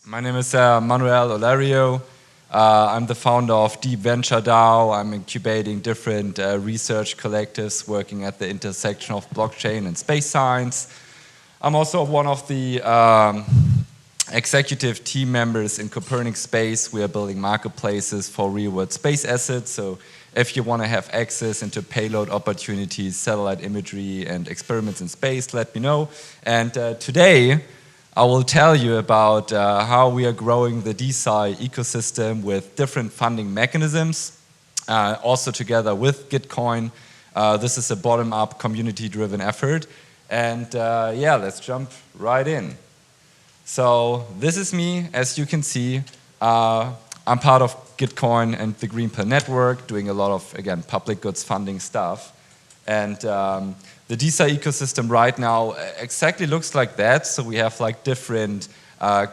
My name is Manuel Olariu. I'm the founder of Deep Venture DAO. I'm incubating different research collectives working at the intersection of blockchain and space science. I'm also one of the executive team members in Copernic space. We are building marketplaces for real-world space assets. So if you want to have access into payload opportunities, satellite imagery, and experiments in space, let me know. And today, I will tell you about how we are growing the DeSci ecosystem with different funding mechanisms, also together with Gitcoin. This is a bottom-up, community-driven effort. And yeah, let's jump right in. So this is me, as you can see. I'm part of Gitcoin and the Green Pill network, doing a lot of, again, public goods funding stuff. And the DeSci ecosystem right now exactly looks like that. So we have like different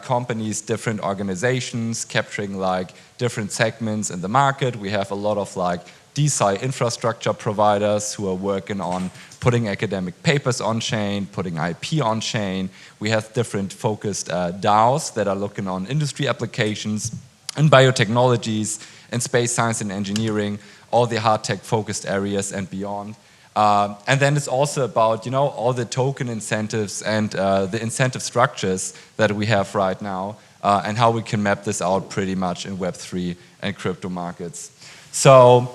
companies, different organizations capturing like different segments in the market. We have a lot of like DeSci infrastructure providers who are working on putting academic papers on chain, putting IP on chain. We have different focused DAOs that are looking on industry applications and biotechnologies and space science and engineering, all the hard tech focused areas and beyond. And then it's also about, all the token incentives and the incentive structures that we have right now and how we can map this out pretty much in Web3 and crypto markets. So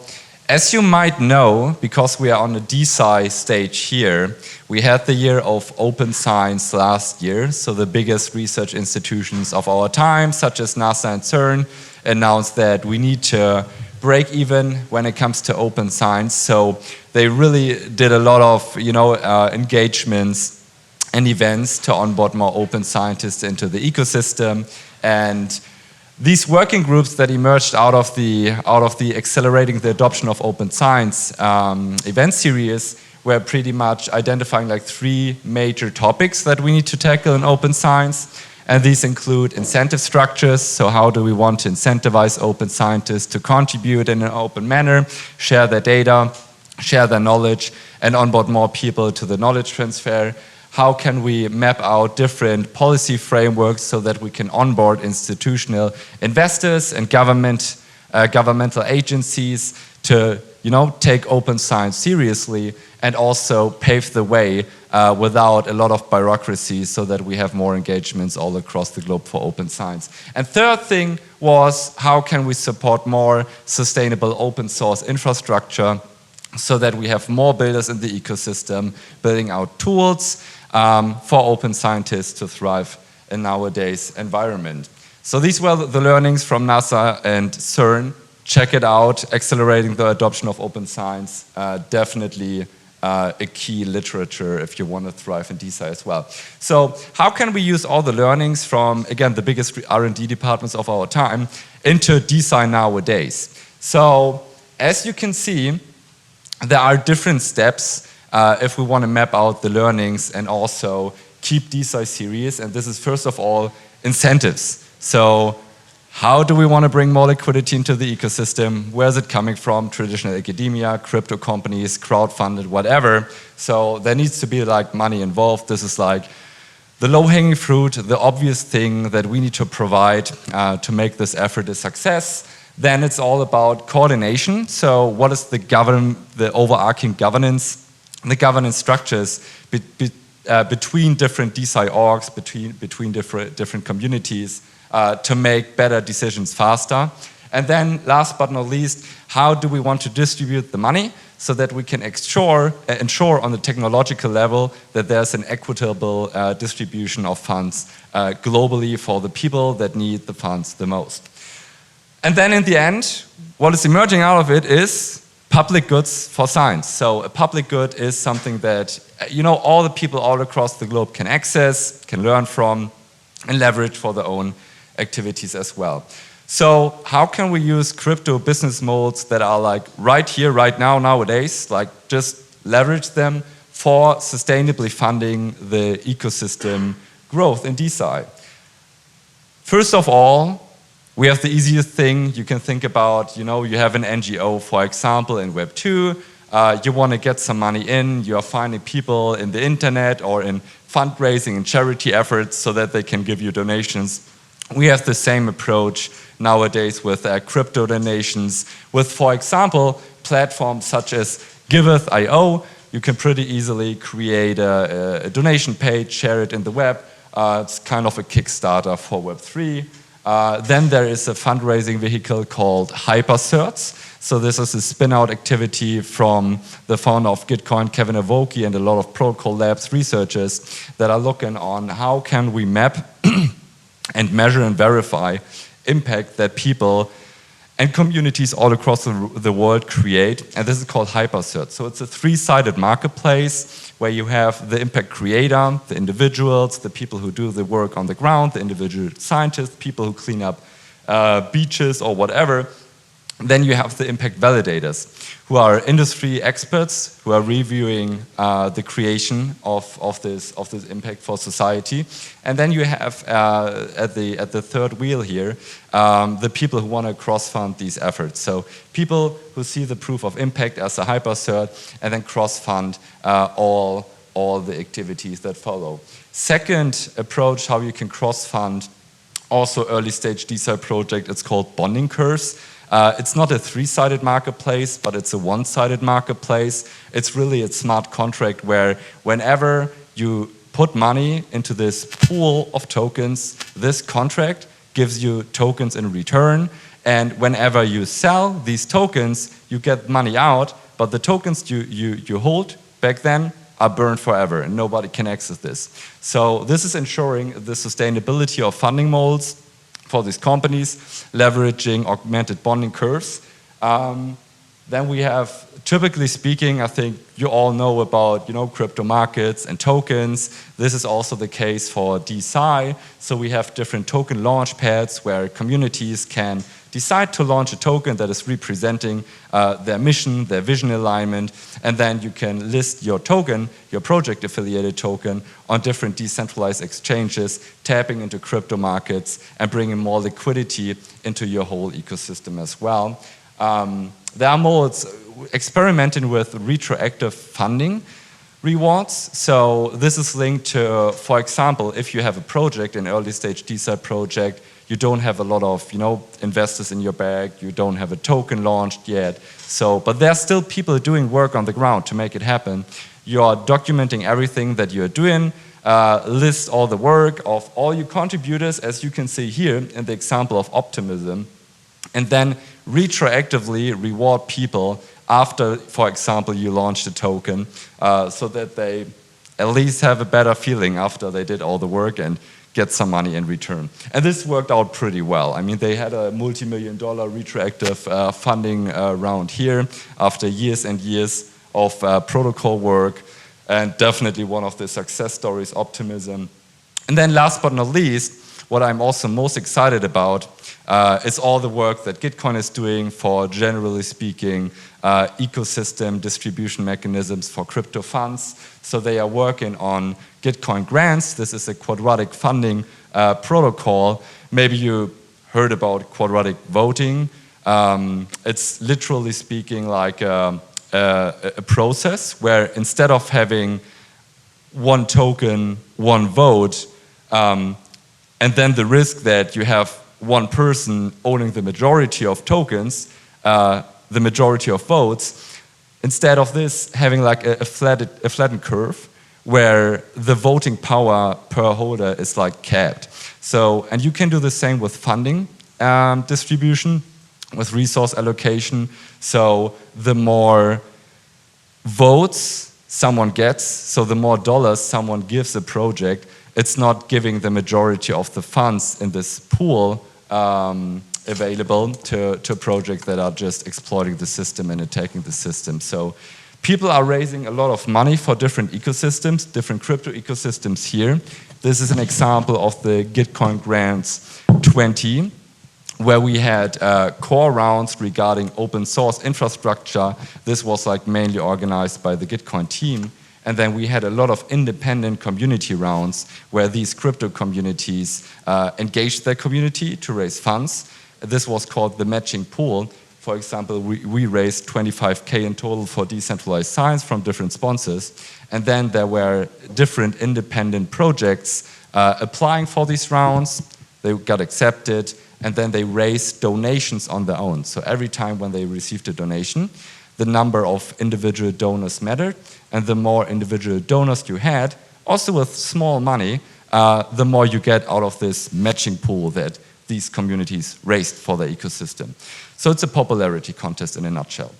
as you might know, because we are on the DeSci stage here, we had the year of open science last year. So the biggest research institutions of our time, such as NASA and CERN, announced that we need to break even when it comes to open science. So they really did a lot of engagements and events to onboard more open scientists into the ecosystem. And these working groups that emerged out of the accelerating the adoption of open science event series were pretty much identifying like 3 major topics that we need to tackle in open science. And these include incentive structures. So how do we want to incentivize open scientists to contribute in an open manner, share their data, share their knowledge, and onboard more people to the knowledge transfer? How can we map out different policy frameworks so that we can onboard institutional investors and governmental agencies to take open science seriously and also pave the way without a lot of bureaucracy so that we have more engagements all across the globe for open science. And third thing was, how can we support more sustainable open source infrastructure so that we have more builders in the ecosystem building out tools for open scientists to thrive in nowadays environment. So these were the learnings from NASA and CERN. Check it out, accelerating the adoption of open science, definitely a key literature if you want to thrive in DeSci as well. So how can we use all the learnings from, again, the biggest R&D departments of our time into DeSci nowadays? So as you can see, there are different steps if we want to map out the learnings and also keep DeSci serious. And this is first of all incentives. So how do we want to bring more liquidity into the ecosystem? Where is it coming from? Traditional academia, crypto companies, crowdfunded, whatever. So there needs to be like money involved. This is like the low-hanging fruit, the obvious thing that we need to provide to make this effort a success. Then it's all about coordination. So what is the overarching governance, the governance structures between different DeSci orgs, between different communities, to make better decisions faster. And then last but not least, how do we want to distribute the money so that we can ensure on the technological level that there's an equitable distribution of funds globally for the people that need the funds the most. And then in the end, what is emerging out of it is public goods for science. So a public good is something that all the people all across the globe can access, can learn from, and leverage for their own activities as well. So how can we use crypto business models that are like right here, right now, nowadays, like just leverage them for sustainably funding the ecosystem growth in DeSci? First of all, we have the easiest thing you can think about. You have an NGO, for example, in Web2. You want to get some money in. You are finding people in the internet or in fundraising and charity efforts so that they can give you donations We have the same approach nowadays with crypto donations, with, for example, platforms such as Giveth.io. You can pretty easily create a donation page, share it in the web. It's kind of a Kickstarter for Web3. Then there is a fundraising vehicle called Hypercerts. So this is a spin-out activity from the founder of Gitcoin, Kevin Avoki, and a lot of protocol labs researchers that are looking on how can we map and measure and verify impact that people and communities all across the world create, and this is called Hypercert. So it's a three-sided marketplace where you have the impact creator, the individuals, the people who do the work on the ground, the individual scientists, people who clean up beaches or whatever. Then you have the impact validators, who are industry experts who are reviewing the creation of this impact for society. And then you have at the third wheel here the people who want to cross-fund these efforts. So people who see the proof of impact as a hypercert and then cross-fund all the activities that follow. Second approach how you can cross-fund also early stage DeSci project, it's called bonding curves. It's not a three-sided marketplace, but it's a one-sided marketplace. It's really a smart contract where whenever you put money into this pool of tokens, this contract gives you tokens in return. And whenever you sell these tokens, you get money out, but the tokens you hold back then are burned forever and nobody can access this. So this is ensuring the sustainability of funding models for these companies, leveraging augmented bonding curves. Then we have, typically speaking, I think you all know about crypto markets and tokens. This is also the case for DeSci. So we have different token launch pads where communities can decide to launch a token that is representing their mission, their vision alignment, and then you can list your token, your project affiliated token, on different decentralized exchanges, tapping into crypto markets and bringing more liquidity into your whole ecosystem as well. There are modes experimenting with retroactive funding rewards. So this is linked to, for example, if you have a project, an early stage DeSci project, you don't have a lot of investors in your bag, you don't have a token launched yet. So, but there are still people doing work on the ground to make it happen. You are documenting everything that you're doing, list all the work of all your contributors, as you can see here in the example of optimism, and then retroactively reward people after, for example, you launched a token, so that they at least have a better feeling after they did all the work and get some money in return. And this worked out pretty well. I mean, they had a multi-million-dollar retroactive funding round here after years and years of protocol work, and definitely one of the success stories, optimism. And then last but not least, what I'm also most excited about is all the work that Gitcoin is doing for, generally speaking, ecosystem distribution mechanisms for crypto funds. So they are working on Gitcoin grants. This is a quadratic funding protocol. Maybe you heard about quadratic voting. It's literally speaking like a process where instead of having one token, one vote, and then the risk that you have one person owning the majority of tokens, the majority of votes, instead of this having like a flattened curve where the voting power per holder is like capped. So, and you can do the same with funding distribution, with resource allocation. So the more votes someone gets, so the more dollars someone gives a project, it's not giving the majority of the funds in this pool available to projects that are just exploiting the system and attacking the system. So people are raising a lot of money for different ecosystems, different crypto ecosystems here. This is an example of the Gitcoin Grants 20, where we had core rounds regarding open source infrastructure. This was like mainly organized by the Gitcoin team. And then we had a lot of independent community rounds where these crypto communities engaged their community to raise funds. This was called the matching pool. For example, we raised 25K in total for decentralized science from different sponsors. And then there were different independent projects applying for these rounds, they got accepted, and then they raised donations on their own. So every time when they received a donation, the number of individual donors mattered, and the more individual donors you had, also with small money, the more you get out of this matching pool that these communities raised for the ecosystem. So it's a popularity contest in a nutshell.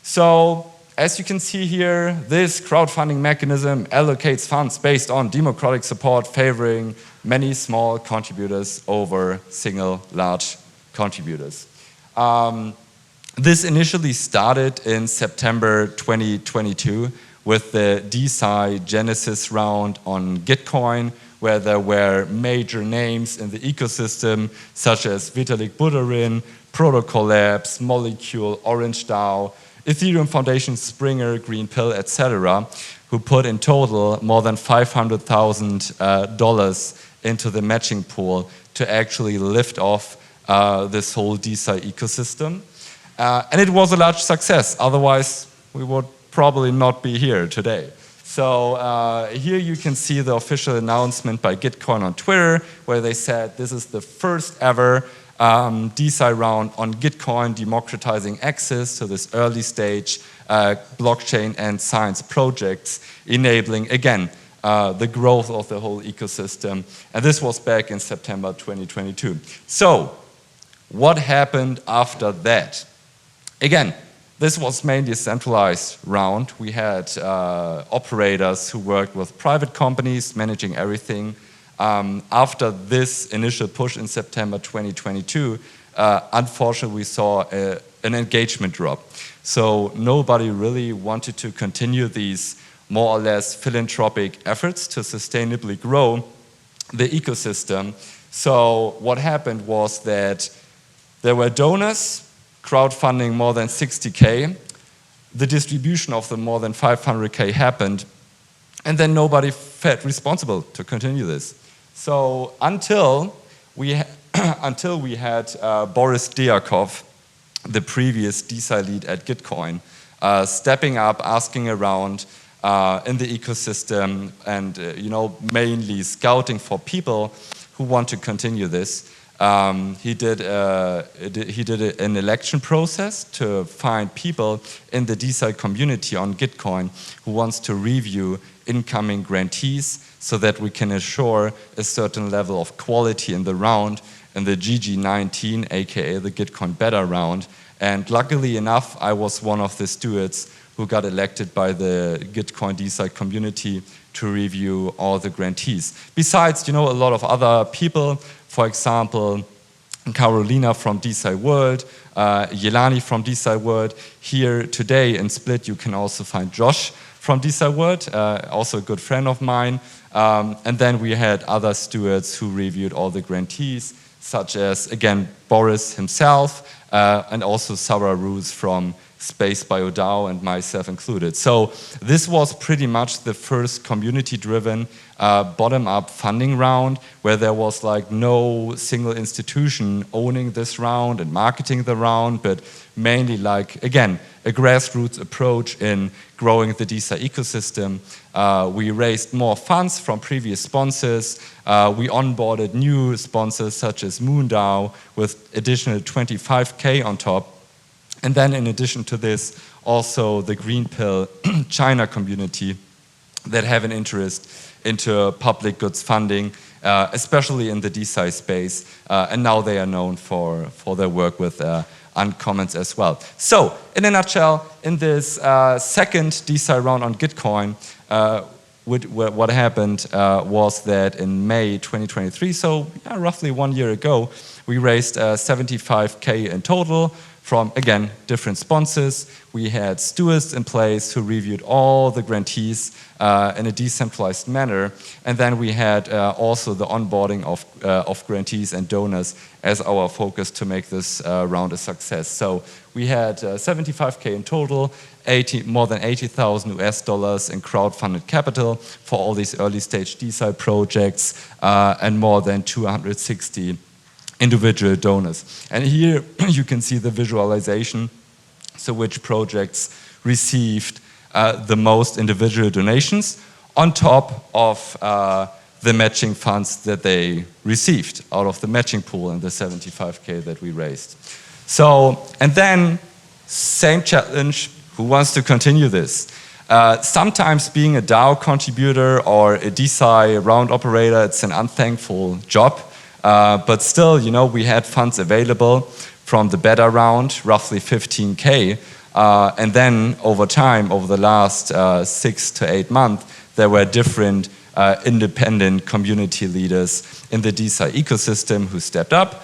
So as you can see here, this crowdfunding mechanism allocates funds based on democratic support favoring many small contributors over single large contributors. This initially started in September 2022 with the DeSci Genesis round on Gitcoin, where there were major names in the ecosystem such as Vitalik Buterin, Protocol Labs, Molecule, Orange DAO, Ethereum Foundation, Springer, Green Pill, etc., who put in total more than $500,000 into the matching pool to actually lift off this whole DeSci ecosystem. And it was a large success, otherwise we would probably not be here today. So here you can see the official announcement by Gitcoin on Twitter, where they said this is the first ever DeSci round on Gitcoin, democratizing access to this early stage blockchain and science projects, enabling, again, the growth of the whole ecosystem. And this was back in September 2022. So what happened after that? Again, this was mainly a centralized round. We had operators who worked with private companies managing everything. After this initial push in September 2022, unfortunately we saw an engagement drop. So nobody really wanted to continue these more or less philanthropic efforts to sustainably grow the ecosystem. So what happened was that there were donors crowdfunding more than 60K. The distribution of the more than 500K happened, and then nobody felt responsible to continue this. So until we had Boris Diakov, the previous DeSci lead at Gitcoin, stepping up, asking around in the ecosystem, and mainly scouting for people who want to continue this. He did an election process to find people in the DeSci community on Gitcoin who wants to review incoming grantees so that we can assure a certain level of quality in the round, in the GG19, aka the Gitcoin beta round. And luckily enough, I was one of the stewards who got elected by the Gitcoin DeSci community to review all the grantees. Besides, a lot of other people, for example, Carolina from DeSci World, Yelani from DeSci World. Here today in Split, you can also find Josh from DeSci World, also a good friend of mine. And then we had other stewards who reviewed all the grantees, such as, again, Boris himself, and also Sarah Roos from Space Bio DAO and myself included. So this was pretty much the first community-driven bottom-up funding round where there was like no single institution owning this round and marketing the round, but mainly like, again, a grassroots approach in growing the DeSci ecosystem. We raised more funds from previous sponsors. We onboarded new sponsors such as MoonDAO with additional 25K on top. And then in addition to this, also the Green Pill China community that have an interest into public goods funding, especially in the DeSci space. And now they are known for their work with Uncommons as well. So in a nutshell, in this second DeSci round on Gitcoin, what happened was that in May 2023, so roughly 1 year ago, we raised 75K in total from, again, different sponsors. We had stewards in place who reviewed all the grantees in a decentralized manner. And then we had also the onboarding of grantees and donors as our focus to make this round a success. So we had 75K in total, more than 80,000 US dollars in crowdfunded capital for all these early stage DeSci projects, and more than 260 individual donors. And here you can see the visualization, so which projects received the most individual donations on top of the matching funds that they received out of the matching pool and the 75K that we raised. So, and then same challenge, who wants to continue this? Sometimes being a DAO contributor or a DeSci round operator, it's an unthankful job. But still, you know, we had funds available from the beta round, roughly 15K. And then over time, over the last 6 to 8 months, there were different independent community leaders in the DeSci ecosystem who stepped up,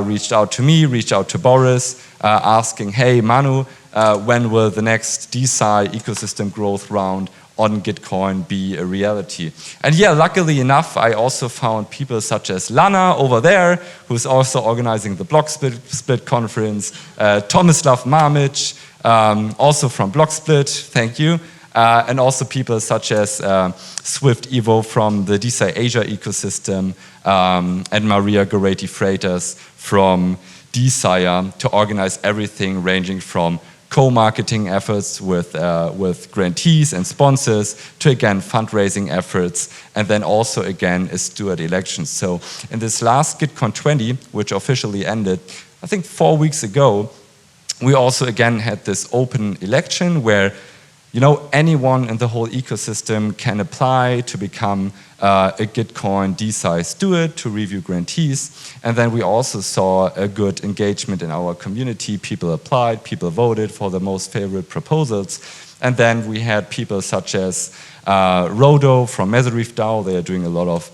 reached out to me, reached out to Boris, asking, hey, Manu, when will the next DeSci ecosystem growth round on Gitcoin be a reality? And yeah, luckily enough, I also found people such as Lana over there, who's also organizing the BlockSplit conference, Tomislav Mamic, also from BlockSplit, thank you, and also people such as Swift Evo from the DeSci Asia ecosystem, and Maria Goretti-Freitas from DeSci to organize everything ranging from co-marketing efforts with grantees and sponsors to, again, fundraising efforts, and then also, again, a steward election. So in this last GitCon 20, which officially ended, I think 4 weeks ago, we also, again, had this open election where, you know, anyone in the whole ecosystem can apply to become a Gitcoin DeSci steward to review grantees. And then we also saw a good engagement in our community. People applied, people voted for the most favorite proposals. And then we had people such as Rodo from Mesarif DAO. They are doing a lot of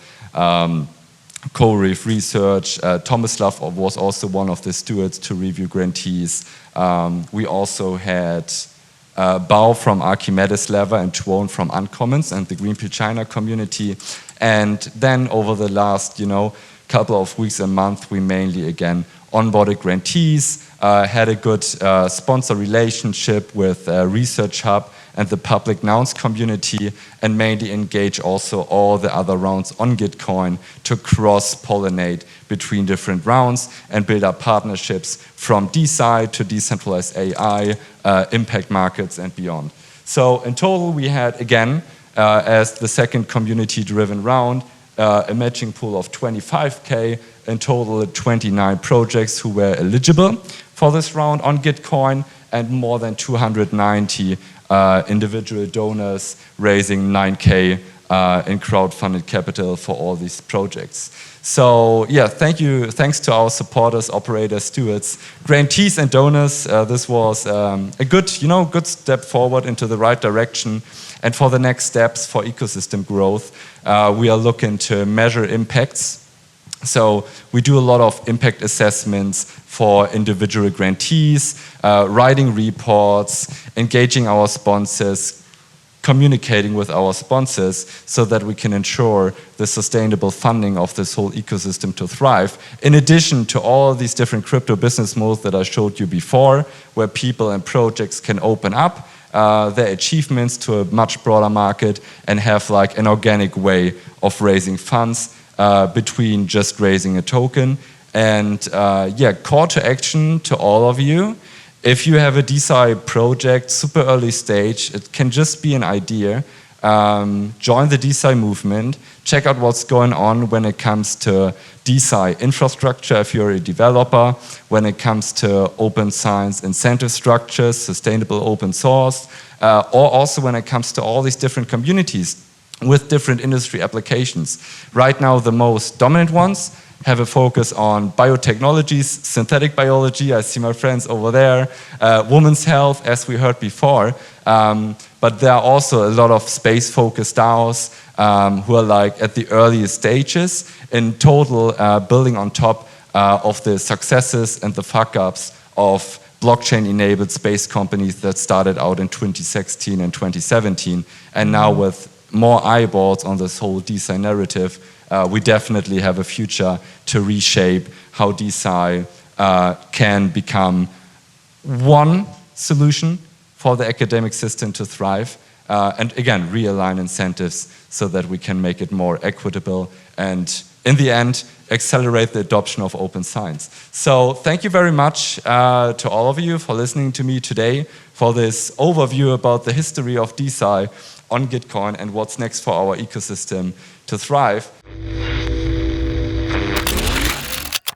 co-reef research. Tomislav was also one of the stewards to review grantees. We also had Bao from Archimedes Lever and Tuon from Uncommons and the Greenpeace China community. And then over the last, you know, couple of weeks and months, we mainly, again, onboarded grantees, had a good sponsor relationship with Research Hub and the public nouns community, and mainly engage also all the other rounds on Gitcoin to cross-pollinate between different rounds and build up partnerships from DeSci to decentralized AI, impact markets, and beyond. So in total, we had, again, as the second community-driven round, a matching pool of 25K, in total 29 projects who were eligible for this round on Gitcoin, and more than 290 individual donors raising 9K in crowdfunded capital for all these projects. So yeah, thanks to our supporters, operators, stewards, grantees and donors. This was a good, you know, good step forward into the right direction. And for the next steps for ecosystem growth, we are looking to measure impacts. So we do a lot of impact assessments for individual grantees, writing reports, engaging our sponsors, communicating with our sponsors so that we can ensure the sustainable funding of this whole ecosystem to thrive. In addition to all these different crypto business models that I showed you before, where people and projects can open up their achievements to a much broader market and have like an organic way of raising funds between just raising a token. And yeah, call to action to all of you. If you have a DeSci project, super early stage, it can just be an idea. Join the DeSci movement, check out what's going on when it comes to DeSci infrastructure if you're a developer, when it comes to open science incentive structures, sustainable open source, or also when it comes to all these different communities with different industry applications. Right now, the most dominant ones have a focus on biotechnologies, synthetic biology, I see my friends over there, women's health, as we heard before, but there are also a lot of space-focused DAOs who are like at the earliest stages, in total building on top of the successes and the fuck-ups of blockchain-enabled space companies that started out in 2016 and 2017, and now with more eyeballs on this whole DeSci narrative, we definitely have a future to reshape how DeSci can become one solution for the academic system to thrive, and again, realign incentives so that we can make it more equitable and, in the end, accelerate the adoption of open science. So thank you very much to all of you for listening to me today for this overview about the history of DeSci on Gitcoin and what's next for our ecosystem to thrive.